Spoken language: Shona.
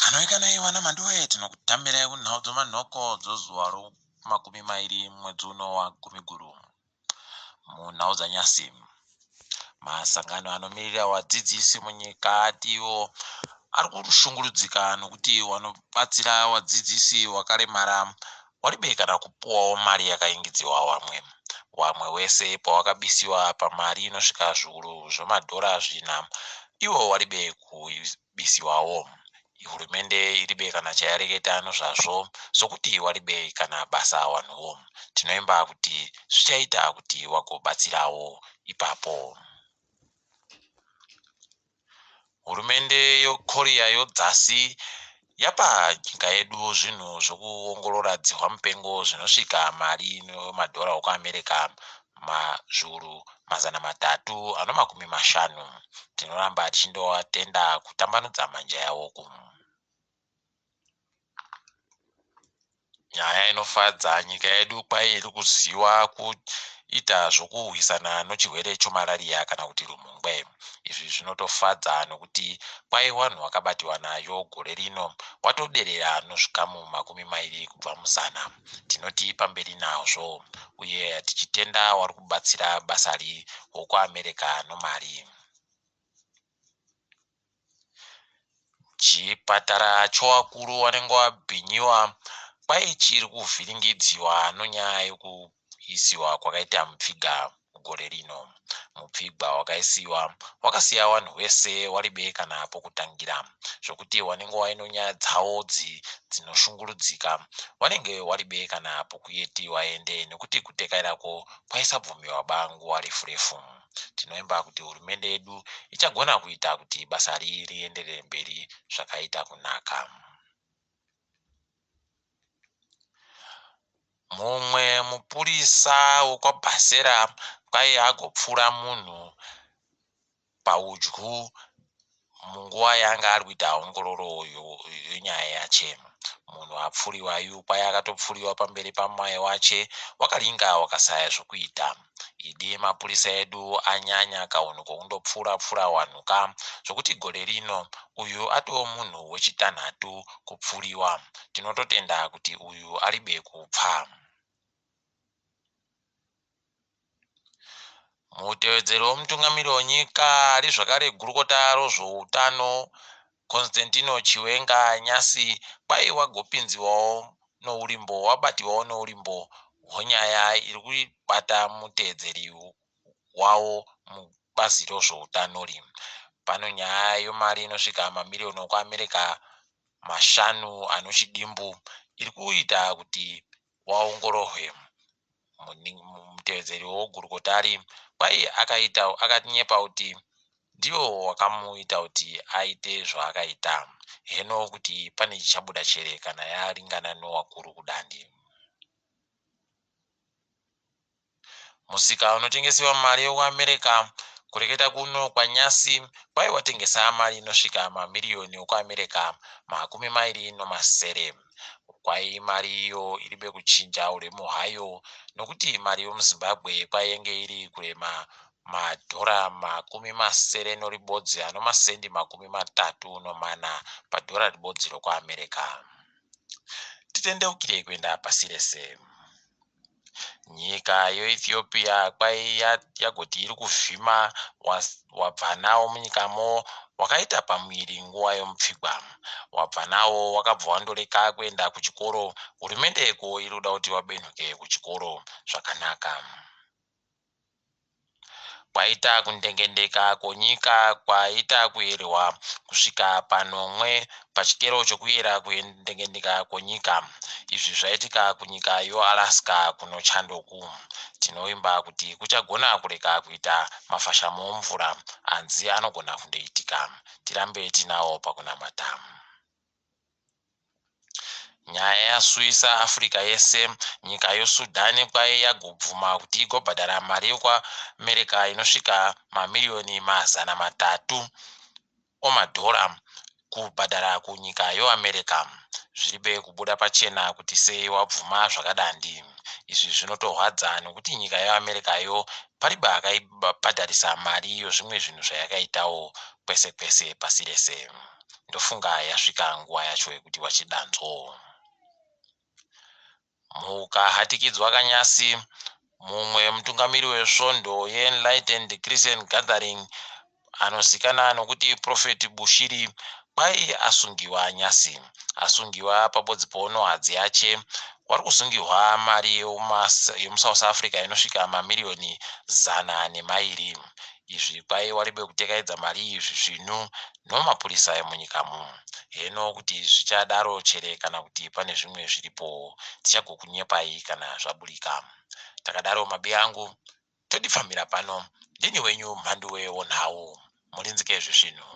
Anoikana iwana mandoe tinokutambira kunhaudzo manhoko dzozuva romakumi mairi mwedzi uno waGumiguru munhau dzanyasi. Masangano anomirira vadzidzisi munyika atiwo ari kushungurudzika nokuti wanobatsira vadzidzisi wakaremara waribe kana kupuwawo mari yakaingidziwa wamwe wese pawakabisiwa pamari inosvika zviuru zvemadhora zvina iwo waribe kubisiwawo. Hurumende iribe kana chayareketa nozvazvo sokuti waribe kana basa wanhuwo. Tinoimba kuti zvichaita kuti wagobatsirawo ipapo. Hurumende yeKorea yodzasi yapa nyika yedu zvinhu zvokuongorora dzihwa mupengo zvinosvika mari nemadhora okuAmerica mazviuru 350. Tinoramba tichindowatenda kutambanudza manja yawo nyaya inofadza nyika yedu kwai iri kuziwa kuita zvokurwisana nechirwere chomarariya kana kuti rumhungwe. Izvi zvinotofadza nokuti kwai wanhu wakabatiwa nayo gore rino watoderera nezvikamu 20 kubva muzana. Tinoti pamberi nazvo uye tichitenda wari kubatsira basari wokuAmerica nomari. Chipatara chowakuru wanenge wabhinyiwa kwai chiri kuvhiringidziwa nonyaya yekuisiwa kwakaita mupfiga gore rino. Mupfiga wakaisiwa wakasiya wanhu wese waribe kana pokutangira zvokuti wanenge waino nyaya dzawo dzinoshungurudzika wanenge waribe kana pokuyeti waende nekuti kutekairako kwaisabvumiwa nguva refu. Tinoimba kuti hurumende yedu ichagona kuita kuti basa rienderere mberi zvakaita kunaka. Mumwe mupurisa wekwaBhasera kwai agopfura munhu paudyu munguva yaanga ari kuita ongororo yenyaya yache. Munhu apfuriwa iyu kwai akatopfuriwa pamberi pamai wache wakaringa wakasaya zvokuita. Idi mapurisa edu anyanya kahunu kokundopfura wanhuka zvokuti gore rino uyu atoo munhu wechitanhatu kupfuriwa. Tinototenda kuti uyu aribe kupfa. Mutevedzeri womutungamiri wenyika ari zvakare gurukota rozvoutano Constantino Chiwenga nyasi kwai wagopinziwawo nourimbo wabatiwawo nourimbo hwenyaya iri kubata mutevedzeri wawo mubazi rozvoutano. Pano nyaya yemari inosvika mamirioni okuAmerica 5 anochidimbu iri kuita kuti waongororwe. Mutevedzeri wogurukotari kwai akatinyepa kuti ndiwo wakamuita kuti aite zvaakaita. Heno kuti pane chichabuda chere kana yaringana nowakuru kudandi. Musika unotengesewa mari yekuAmerica kureketa kuno kwanyasi kwai watengesa mari inosvika mamirioni okuAmerica 20 kwai mari iyo iribe kuchinja uremu hwayo nokuti mari yomuZimbabwe kwainge iri kurema madhora 7 ribodzi ano masendi 34 padhora ribodzi rokuAmerica. Titendeukire kuenda pasi rese. Nyika yeEthiopia kwai yagoti iri kuvhima wabva nawo munyikamo wakaita pamwiri nguva yomupfigwa. Wabva nawo wakabva wandoreka kuenda kuchikoro. Hurumende yeko iri kuda kuti wabenuke kuchikoro zvakanaka. Kwaita kundengendeka kwenyika kwaita kuyerwa kusvika panomwe pachikero chokuyera kundengendeka kwenyika. Izvi zvaitika kunyika yoAlaska kuno chandoku. Tinoimba kuti kuchagona kureka kuita mafashamo omvura anzi anogona kundoitika. Tirambe tinawo pakunamata. Nyaya yasuisa Africa yese, nyika yoSudani kwai yagobvuma kuti igobhadhara mari yekuAmerica inosvika mamirioni 300 omadhora kubhadhara kunyika yoAmerica. Zviribe kubuda pachena kuti sei wabvuma zvakadandi. Izvi zvinotorwadza nokuti nyika yeAmerica yo paribe akaibhadharisa mari yezvimwe zvinhu zvayakaitawo kwese kwese pasi rese. ndofunga yasvika nguva yacho yekuti wachidanzwo. Mukahatikidzwa kanyasi, mumwe mutungamiri wesvondo yeEnlightened Christian Gathering anozikanwa nokuti Prophet Bushiri kwai asungiwa nyasi. Asungiwa pabodzi pono hadzi yache wari kusungirwa mari yemuSouth Africa inosvika mamiliyoni 100 izvi kwai waribe kutekaidza mari izvi zvinu nomapurisa emunyikamu. Heno kuti zvichadaro chere kana kuti pane zvimwe zviripo, tichagokunyepai kana zvaburika. Takadaro mabi angu todifambira pano. Ndini wenyu mhandu weonhau murinzike zvezvinhu.